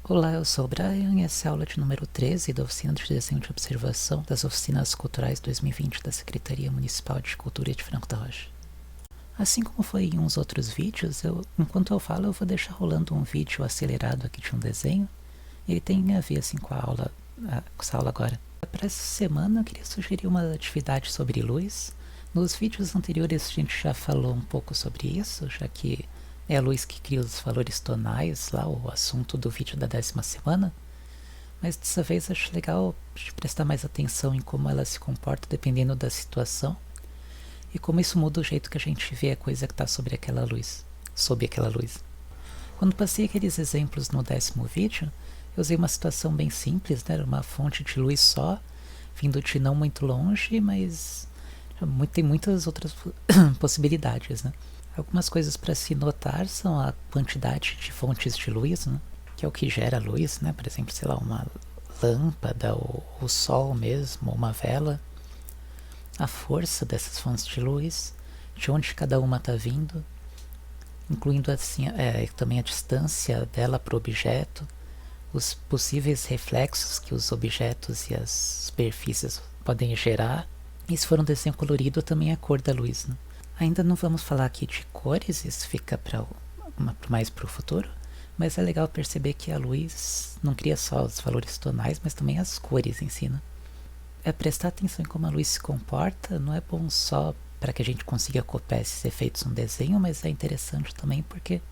Olá, eu sou o Brian e essa é a aula de número 13 da Oficina de Desenho de Observação das Oficinas Culturais 2020 da Secretaria Municipal de Cultura de Franco da Rocha. Assim como foi em uns outros vídeos, enquanto eu falo eu vou deixar rolando um vídeo acelerado aqui de um desenho. Ele tem a ver assim com com essa aula agora. Para essa semana eu queria sugerir uma atividade sobre luz. Nos vídeos anteriores a gente já falou um pouco sobre isso, já que é a luz que cria os valores tonais, lá o assunto do vídeo da 10ª semana. Mas dessa vez acho legal prestar mais atenção em como ela se comporta dependendo da situação e como isso muda o jeito que a gente vê a coisa que está sobre aquela luz. Quando passei aqueles exemplos no 10º vídeo, eu usei uma situação bem simples, né? Era uma fonte de luz só, vindo de não muito longe, mas tem muitas outras possibilidades, né? Algumas coisas para se notar são a quantidade de fontes de luz, né? Que é o que gera luz, né? Por exemplo, sei lá, uma lâmpada, ou o sol mesmo, ou uma vela. A força dessas fontes de luz, de onde cada uma está vindo, incluindo assim, também a distância dela para o objeto, os possíveis reflexos que os objetos e as superfícies podem gerar. E se for um desenho colorido, também a cor da luz, né? Ainda não vamos falar aqui de cores, isso fica mais para o futuro, mas é legal perceber que a luz não cria só os valores tonais, mas também as cores em si, né? Prestar atenção em como a luz se comporta não é bom só para que a gente consiga copiar esses efeitos no desenho, mas é interessante também porque,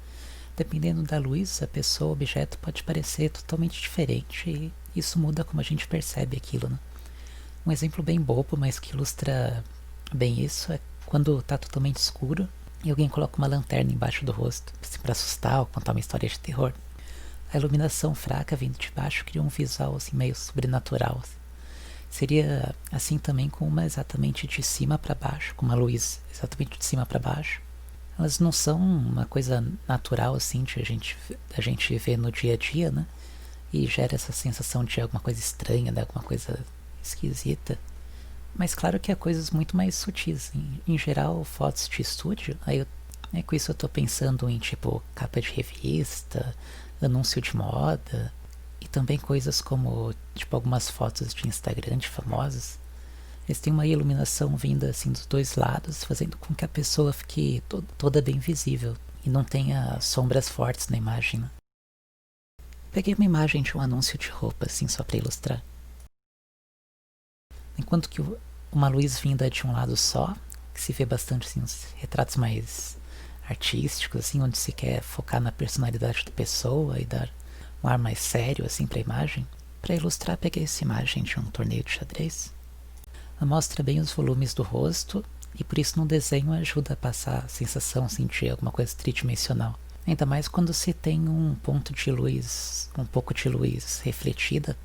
dependendo da luz, a pessoa, o objeto pode parecer totalmente diferente e isso muda como a gente percebe aquilo, né? Um exemplo bem bobo, mas que ilustra bem isso, é quando está totalmente escuro e alguém coloca uma lanterna embaixo do rosto, assim, para assustar ou contar uma história de terror. A iluminação fraca vindo de baixo cria um visual assim, meio sobrenatural. Assim. Seria assim também com uma exatamente de cima para baixo, com uma luz exatamente de cima para baixo. Elas não são uma coisa natural assim de a gente ver no dia a dia, né? E gera essa sensação de alguma coisa estranha, de alguma coisa esquisita. Mas claro que há coisas muito mais sutis. Em geral, fotos de estúdio, com isso eu tô pensando em tipo capa de revista, anúncio de moda, e também coisas como tipo algumas fotos de Instagram de famosos. Eles têm uma iluminação vinda assim dos dois lados, fazendo com que a pessoa fique toda bem visível e não tenha sombras fortes na imagem. Né? Peguei uma imagem de um anúncio de roupa assim só para ilustrar. Enquanto que uma luz vinda de um lado só, que se vê bastante assim, uns retratos mais artísticos, assim, onde se quer focar na personalidade da pessoa e dar um ar mais sério assim para a imagem. Para ilustrar, peguei essa imagem de um torneio de xadrez. Ela mostra bem os volumes do rosto e por isso no desenho ajuda a passar a sensação assim, de alguma coisa tridimensional. Ainda mais quando se tem um ponto de luz, um pouco de luz refletida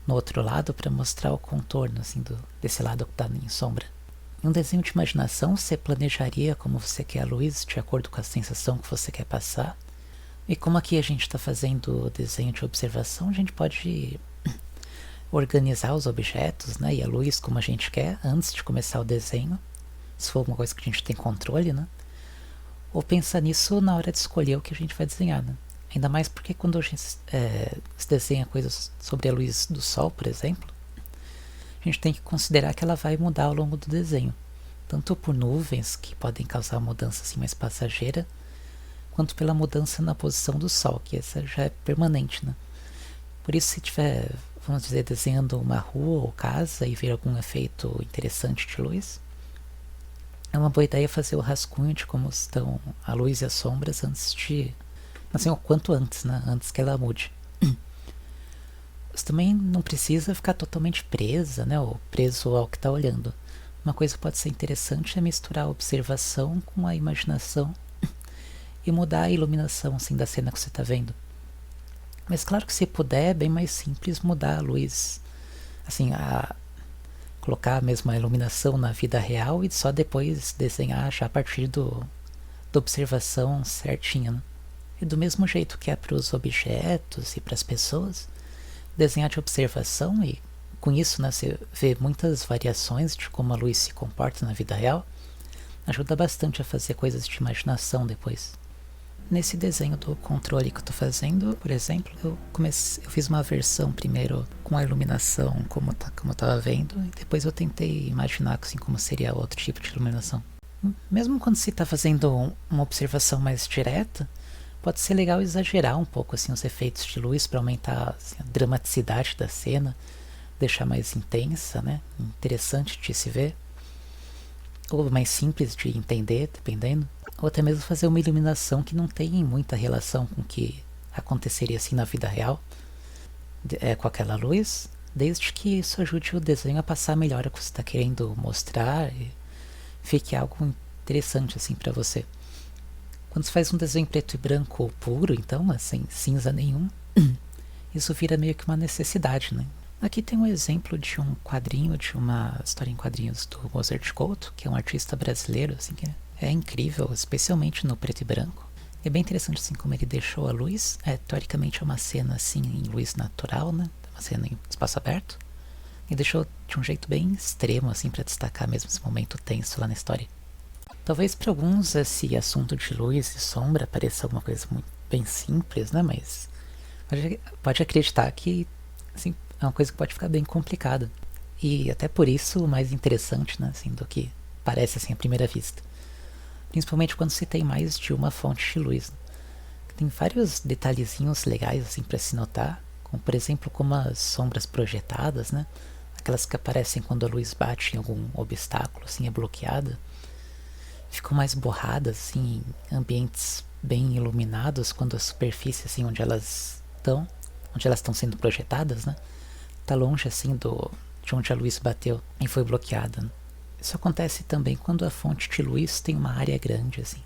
no outro lado para mostrar o contorno assim, desse lado que está em sombra. Em um desenho de imaginação, você planejaria como você quer a luz de acordo com a sensação que você quer passar. E como aqui a gente está fazendo o desenho de observação, a gente pode organizar os objetos, né, e a luz como a gente quer antes de começar o desenho, se for uma coisa que a gente tem controle, né? Ou pensar nisso na hora de escolher o que a gente vai desenhar, né? Ainda mais porque quando a gente se desenha coisas sobre a luz do sol, por exemplo, a gente tem que considerar que ela vai mudar ao longo do desenho. Tanto por nuvens, que podem causar mudança assim, mais passageira, quanto pela mudança na posição do sol, que essa já é permanente. Né? Por isso, se tiver, vamos dizer, desenhando uma rua ou casa e ver algum efeito interessante de luz, é uma boa ideia fazer o rascunho de como estão a luz e as sombras antes de... assim, o quanto antes, né? Antes que ela mude. Você também não precisa ficar totalmente presa, né? Ou preso ao que está olhando. Uma coisa que pode ser interessante é misturar a observação com a imaginação e mudar a iluminação assim, da cena que você está vendo. Mas claro que se puder, é bem mais simples mudar a luz. Assim, colocar a mesma iluminação na vida real e só depois desenhar já a partir da observação certinha. Né? E do mesmo jeito que é para os objetos e para as pessoas, desenhar de observação e com isso, né, você vê muitas variações de como a luz se comporta na vida real, ajuda bastante a fazer coisas de imaginação depois. Nesse desenho do controle que eu tô fazendo, por exemplo, eu fiz uma versão primeiro com a iluminação como eu tava vendo, e depois eu tentei imaginar assim, como seria outro tipo de iluminação. Mesmo quando se está fazendo uma observação mais direta, pode ser legal exagerar um pouco assim, os efeitos de luz para aumentar assim, a dramaticidade da cena, deixar mais intensa, né? Interessante de se ver, ou mais simples de entender, dependendo. Ou até mesmo fazer uma iluminação que não tem muita relação com o que aconteceria assim na vida real, com aquela luz, desde que isso ajude o desenho a passar melhor o que você está querendo mostrar e fique algo interessante assim para você. Quando você faz um desenho preto e branco puro, então, sem cinza nenhum, isso vira meio que uma necessidade, né? Aqui tem um exemplo de um quadrinho, de uma história em quadrinhos do Mozart Couto, que é um artista brasileiro, assim, que é incrível, especialmente no preto e branco. É bem interessante, assim, como ele deixou a luz. Teoricamente é uma cena, assim, em luz natural, né? Uma cena em espaço aberto. E deixou de um jeito bem extremo, assim, para destacar mesmo esse momento tenso lá na história. Talvez para alguns esse assunto de luz e sombra pareça alguma coisa muito bem simples, né? Mas pode acreditar que, assim, é uma coisa que pode ficar bem complicada. E até por isso mais interessante, né? Assim, do que parece assim à primeira vista. Principalmente quando se tem mais de uma fonte de luz. Né? Tem vários detalhezinhos legais assim para se notar, como por exemplo como as sombras projetadas, né? Aquelas que aparecem quando a luz bate em algum obstáculo, assim, é bloqueada. Ficam mais borradas, assim, em ambientes bem iluminados, quando a superfície, assim, onde elas estão sendo projetadas, né? Tá longe, assim, de onde a luz bateu e foi bloqueada. Né? Isso acontece também quando a fonte de luz tem uma área grande, assim.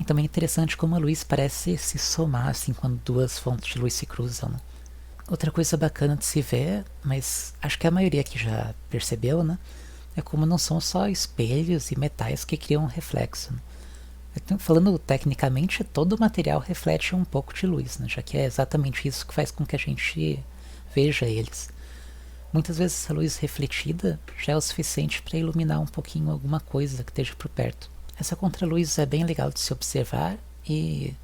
E também é interessante como a luz parece se somar, assim, quando duas fontes de luz se cruzam. Né? Outra coisa bacana de se ver, mas acho que a maioria aqui já percebeu, né? É como não são só espelhos e metais que criam um reflexo. Né? Então, falando tecnicamente, todo material reflete um pouco de luz, né? Já que é exatamente isso que faz com que a gente veja eles. Muitas vezes essa luz refletida já é o suficiente para iluminar um pouquinho alguma coisa que esteja por perto. Essa contraluz é bem legal de se observar e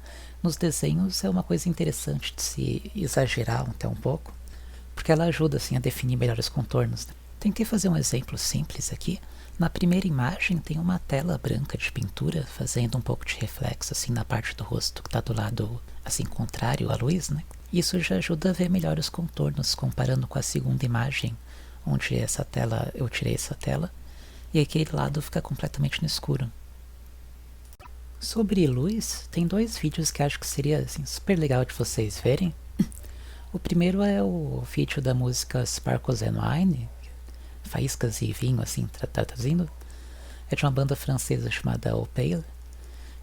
nos desenhos é uma coisa interessante de se exagerar até um pouco, porque ela ajuda assim, a definir melhor os contornos. Né? Tentei fazer um exemplo simples aqui. Na primeira imagem tem uma tela branca de pintura fazendo um pouco de reflexo assim na parte do rosto que está do lado assim contrário à luz, né? Isso já ajuda a ver melhor os contornos comparando com a segunda imagem, onde eu tirei essa tela e aquele lado fica completamente no escuro. Sobre luz, tem dois vídeos que acho que seria assim, super legal de vocês verem. O primeiro é o vídeo da música Sparkles and Wine, faíscas e vinho, assim, traduzindo. É de uma banda francesa chamada Au Pale,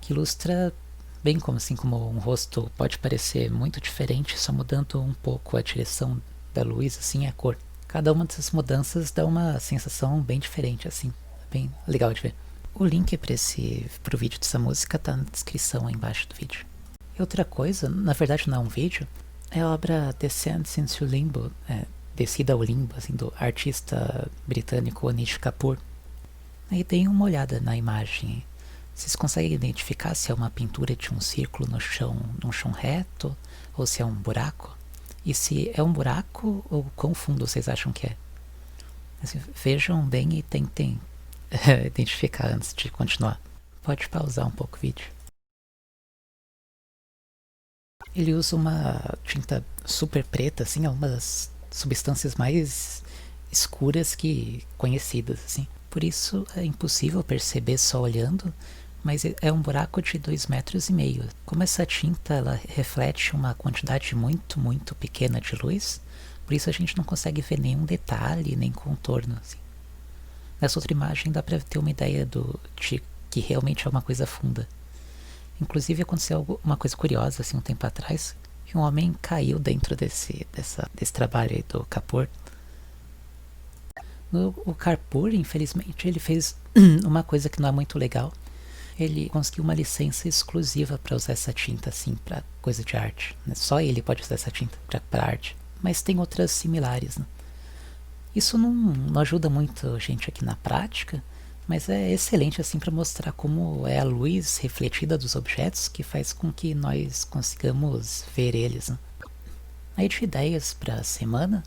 que ilustra bem como assim como um rosto pode parecer muito diferente, só mudando um pouco a direção da luz, assim, a cor. Cada uma dessas mudanças dá uma sensação bem diferente, assim, bem legal de ver. O link pro vídeo dessa música tá na descrição aí embaixo do vídeo. E outra coisa, na verdade não é um vídeo, é a obra Descent into Limbo, Descida ao Limbo, assim, do artista britânico Anish Kapoor. Aí deem uma olhada na imagem. Vocês conseguem identificar se é uma pintura de um círculo no chão, num chão reto, ou se é um buraco? E se é um buraco, ou quão fundo vocês acham que é? Assim, vejam bem e tentem identificar antes de continuar. Pode pausar um pouco o vídeo. Ele usa uma tinta super preta, assim, é uma das substâncias mais escuras que conhecidas, assim. Por isso é impossível perceber só olhando, mas é um buraco de 2,5 metros. Como essa tinta ela reflete uma quantidade muito, muito pequena de luz, por isso a gente não consegue ver nenhum detalhe, nem contorno. Assim. Nessa outra imagem dá pra ter uma ideia de que realmente é uma coisa funda. Inclusive aconteceu uma coisa curiosa assim um tempo atrás, que um homem caiu dentro desse trabalho aí do Kapoor. O Kapoor, infelizmente, ele fez uma coisa que não é muito legal. Ele conseguiu uma licença exclusiva para usar essa tinta assim para coisa de arte. Né? Só ele pode usar essa tinta para arte. Mas tem outras similares. Né? Isso não ajuda muito a gente aqui na prática, Mas é excelente assim para mostrar como é a luz refletida dos objetos que faz com que nós consigamos ver eles. Né? Aí de ideias para a semana,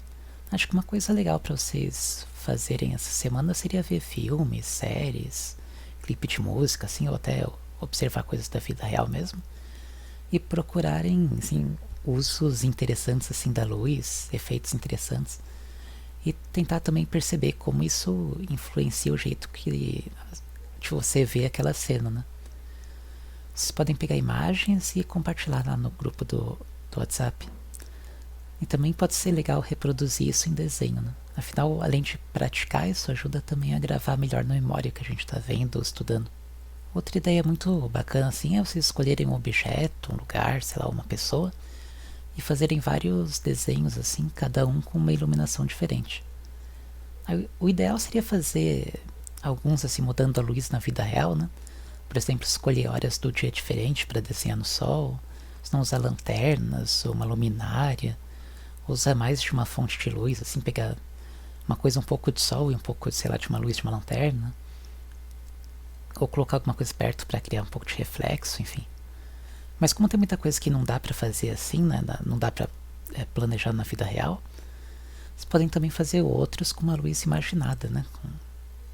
acho que uma coisa legal para vocês fazerem essa semana seria ver filmes, séries, clipe de música, assim, ou até observar coisas da vida real mesmo. E procurarem, assim, usos interessantes assim da luz, efeitos interessantes. E tentar também perceber como isso influencia o jeito que você vê aquela cena, né? Vocês podem pegar imagens e compartilhar lá no grupo do WhatsApp. E também pode ser legal reproduzir isso em desenho, né? Afinal, além de praticar, isso ajuda também a gravar melhor na memória que a gente está vendo ou estudando. Outra ideia muito bacana assim é vocês escolherem um objeto, um lugar, sei lá, uma pessoa e fazerem vários desenhos assim, cada um com uma iluminação diferente. O ideal seria fazer alguns assim mudando a luz na vida real, né? Por exemplo, escolher horas do dia diferente para desenhar no sol, se não usar lanternas ou uma luminária, ou usar mais de uma fonte de luz, assim, pegar uma coisa um pouco de sol e um pouco, sei lá, de uma luz de uma lanterna, ou colocar alguma coisa perto para criar um pouco de reflexo, enfim. Mas como tem muita coisa que não dá para fazer assim, né? Não dá para planejar na vida real, vocês podem também fazer outros com uma luz imaginada, né?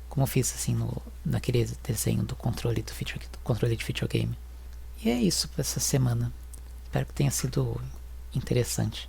Como eu fiz assim naquele desenho do controle de videogame. E é isso para essa semana. Espero que tenha sido interessante.